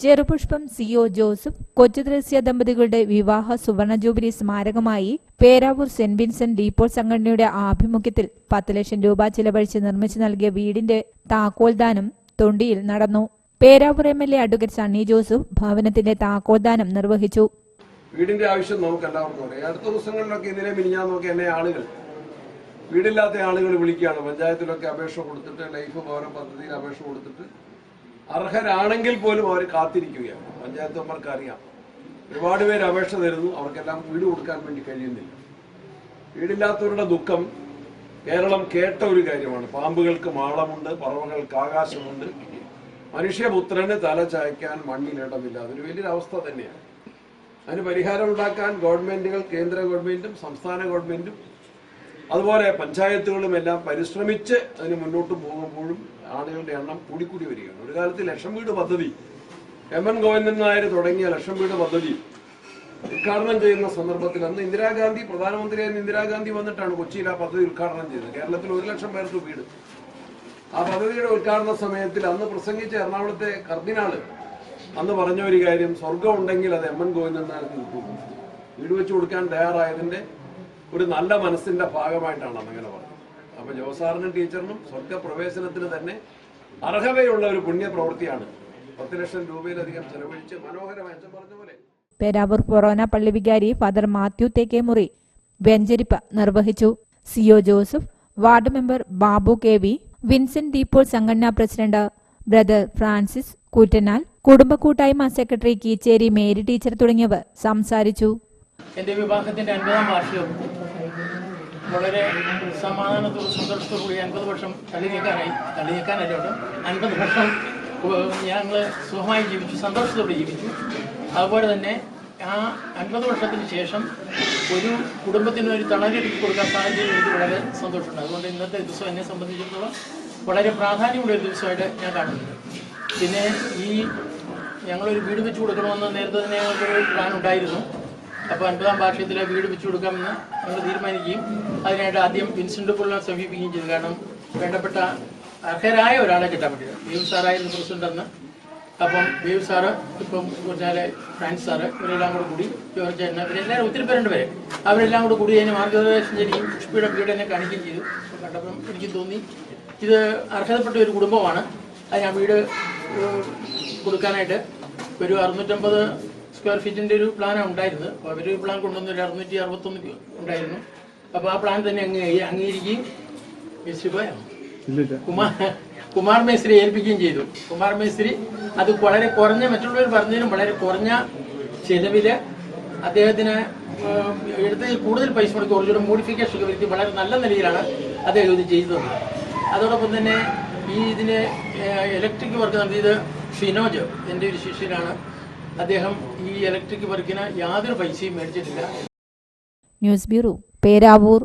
Cherupushpam CO Joseph Kochuthresia ദമ്പതികളുടെ വിവാഹ സുവർണ ജൂബിലി സ്മാരകമായി പേരാവൂർ സെന്റ് വിൻസെന്റ് ഡീപോൾ സംഘടനയുടെ ആഭിമുഖ്യത്തിൽ 10 ലക്ഷം രൂപ ചിലവഴിച്ച് നിർമ്മിച്ചു നൽകിയ വീടിന്റെ താക്കോൽദാനം തൊണ്ടിയിൽ നടന്നു. പേരാവൂർ MLA അഡ്വക്കേറ്റ് സണ്ണി ജോസഫ് ഭവനത്തിന്റെ താക്കോൽദാനം നിർവഹിച്ചു. വീടിന്റെ ആവശ്യം നമുക്ക് എല്ലാവർക്കും അറിയാം. അടുത്ത ദിവസങ്ങളിലൊക്കെ ഇതിനെ മിനിഞ്ഞാന്നൊക്കെ എന്നെ ആളുകൾ വീടില്ലാത്ത ആളുകൾ വിളിക്കുകയാണ്. പഞ്ചായത്തിലൊക്കെ അപേക്ഷ കൊടുത്തിട്ട് ലൈഫ് ഭവന പദ്ധതിയിൽ അപേക്ഷ കൊടുത്തിട്ട് അർഹരാണെങ്കിൽ പോലും അവർ കാത്തിരിക്കുകയാണ്. പഞ്ചായത്ത് മെമ്പർക്ക് അറിയാം, ഒരുപാട് പേര് അപേക്ഷ തരുന്നു, അവർക്കെല്ലാം വീട് കൊടുക്കാൻ വേണ്ടി കഴിയുന്നില്ല. വീടില്ലാത്തവരുടെ ദുഃഖം കേരളം കേട്ട ഒരു കാര്യമാണ്. പാമ്പുകൾക്ക് മാളമുണ്ട്, പറവകൾക്ക് ആകാശമുണ്ട്, മനുഷ്യപുത്രന് തല ചായ്ക്കാൻ മണ്ണിലിടമില്ല. അതൊരു വലിയൊരു അവസ്ഥ തന്നെയാണ്. അതിന് പരിഹാരം ഉണ്ടാക്കാൻ ഗവൺമെന്റുകൾ, കേന്ദ്ര ഗവൺമെന്റും സംസ്ഥാന ഗവൺമെന്റും അതുപോലെ പഞ്ചായത്തുകളും എല്ലാം പരിശ്രമിച്ച് അതിന് മുന്നോട്ട് പോകുമ്പോഴും ആളുകളുടെ എണ്ണം കൂടിക്കൂടി വരികയാണ്. ഒരു കാലത്ത് ലക്ഷം വീട് പദ്ധതി MN ഗോവിന്ദൻ നായർ തുടങ്ങിയ ലക്ഷം വീട് പദ്ധതി ഉദ്ഘാടനം ചെയ്യുന്ന സന്ദർഭത്തിൽ അന്ന് ഇന്ദിരാഗാന്ധി പ്രധാനമന്ത്രിയായിരുന്ന ഇന്ദിരാഗാന്ധി വന്നിട്ടാണ് കൊച്ചിയിൽ ആ പദ്ധതി ഉദ്ഘാടനം ചെയ്തത്. കേരളത്തിൽ 1 ലക്ഷം പേർക്ക് വീട്. ആ പദ്ധതിയുടെ ഉദ്ഘാടന സമയത്തിൽ അന്ന് പ്രസംഗിച്ച എറണാകുളത്തെ കർദിനാള് അന്ന് പറഞ്ഞ ഒരു കാര്യം, സ്വർഗം ഉണ്ടെങ്കിൽ അത് MN ഗോവിന്ദൻ നായർക്ക് കിട്ടും. വീട് വെച്ച് കൊടുക്കാൻ തയ്യാറായതിന്റെ ഒരു നല്ല മനസ്സിന്റെ ഭാഗമായിട്ടാണ് അങ്ങനെ പറഞ്ഞത്. അപ്പൊ ജോസാറിനും ടീച്ചറിനും സ്വർഗപ്രവേശനത്തിന് തന്നെ അർഹതയുള്ള ഒരു പുണ്യപ്രവൃത്തിയാണ് 10 ലക്ഷം രൂപയിലധികം ചെലവഴിച്ച് മനോഹരമായി അച്ഛൻ പറഞ്ഞ പോലെ. പേരാവൂർ ഫൊറോന പള്ളി വികാരി ഫാദർ മാത്യു തേക്കേമുറി വെഞ്ചരിപ്പ് നിർവഹിച്ചു. CO Joseph, ward member Babu KV, Vincent de Paul സംഘടനാ പ്രസിഡന്റ് ബ്രദർ ഫ്രാൻസിസ് കൂറ്റനാൽ, കുടുംബ കൂട്ടായ്മ സെക്രട്ടറി കീച്ചേരി മേരി ടീച്ചർ തുടങ്ങിയവർ സംസാരിച്ചു. എന്റെ വിവാഹത്തിന്റെ 50ാം വാർഷികം വളരെ സമാധാനത്തോടും സന്തോഷത്തോടുകൂടി 50 വർഷം തള്ളി നീക്കാനല്ലോട്ട് 50 വർഷം ഞങ്ങൾ സുഖമായി ജീവിച്ചു, സന്തോഷത്തോടെ ജീവിച്ചു. അതുപോലെ തന്നെ ആ 50 വർഷത്തിന് ശേഷം ഒരു കുടുംബത്തിന് ഒരു തണലൊരുക്കി കൊടുക്കാൻ സാധിച്ചതിൽ എനിക്ക് വളരെ സന്തോഷമുണ്ട്. അതുകൊണ്ട് ഇന്നത്തെ ദിവസം എന്നെ സംബന്ധിച്ചിടത്തോളം വളരെ പ്രാധാന്യമുള്ള ഒരു ദിവസമായിട്ട് ഞാൻ കാണുന്നുണ്ട്. പിന്നെ ഞങ്ങളൊരു വീട് വെച്ച് കൊടുക്കണമെന്ന് നേരത്തെ തന്നെ ഞങ്ങൾക്കൊരു പ്ലാൻ ഉണ്ടായിരുന്നു. അപ്പോൾ 50ാം വാർഷികത്തിലെ വീട് വെച്ച് കൊടുക്കാമെന്ന് ഞങ്ങൾ തീരുമാനിക്കുകയും അതിനായിട്ട് ആദ്യം വിൻസെന്റ് ഡീപോളിനെ സമീപിക്കുകയും ചെയ്തു. കാരണം വേണ്ടപ്പെട്ട അർഹരായ ഒരാളെ കിട്ടാൻ പറ്റില്ല. ബേബു സാറായിരുന്നു പ്രസിഡന്റ് അന്ന്. അപ്പം ബേബു സാറ്, ഇപ്പം കുറച്ചാലെ ഫ്രാൻസ് സാറ്, ഇവരെല്ലാം കൂടെ കൂടി ജോർജ് എന്ന ഇവരെല്ലാവരും ഒത്തിരി പേരുണ്ട് വരെ അവരെല്ലാം കൂടെ കൂടി അതിന് മാർഗനിർദ്ദേശം ചെയ്യുകയും പുഷ്പിയുടെ വീട് തന്നെ കാണിക്കുകയും ചെയ്തു. കണ്ടപ്പം എനിക്ക് തോന്നി ഇത് അർഹതപ്പെട്ട ഒരു കുടുംബമാണ്. അതിന് ആ വീട് കൊടുക്കാനായിട്ട് ഒരു 650 സ്ക്വയർ ഫീറ്റിന്റെ ഒരു പ്ലാനാണ് ഉണ്ടായിരുന്നത്. അപ്പോൾ അവർ പ്ലാൻ കൊണ്ടുവന്ന് ഒരു 661 ഉണ്ടായിരുന്നു. അപ്പോൾ ആ പ്ലാൻ തന്നെ അംഗീകരിക്കുകയും കുമാർ മേസ്ത്രി ഏൽപ്പിക്കുകയും ചെയ്തു. കുമാർ മേസ്ത്രി അത് വളരെ കുറഞ്ഞ, മറ്റുള്ളവർ പറഞ്ഞതിനും വളരെ കുറഞ്ഞ ചെലവില് അദ്ദേഹത്തിന് എടുത്ത് കൂടുതൽ പൈസ മുടക്കി കുറച്ചുകൂടെ മോഡിഫിക്കേഷൻ ഒക്കെ വരുത്തി വളരെ നല്ല നിലയിലാണ് അദ്ദേഹം ഇത് ചെയ്തത്. അതോടൊപ്പം തന്നെ ഇതിന് ഇലക്ട്രിക് വർക്ക് നടത്തിയത് ഷിനോജ്, എൻ്റെ ഒരു ശിഷ്യനാണ്. അദ്ദേഹം ഈ ഇലക്ട്രിക് വർക്കിന് യാതൊരു പൈസയും മേടിച്ചിട്ടില്ല. News bureau, Peravoor.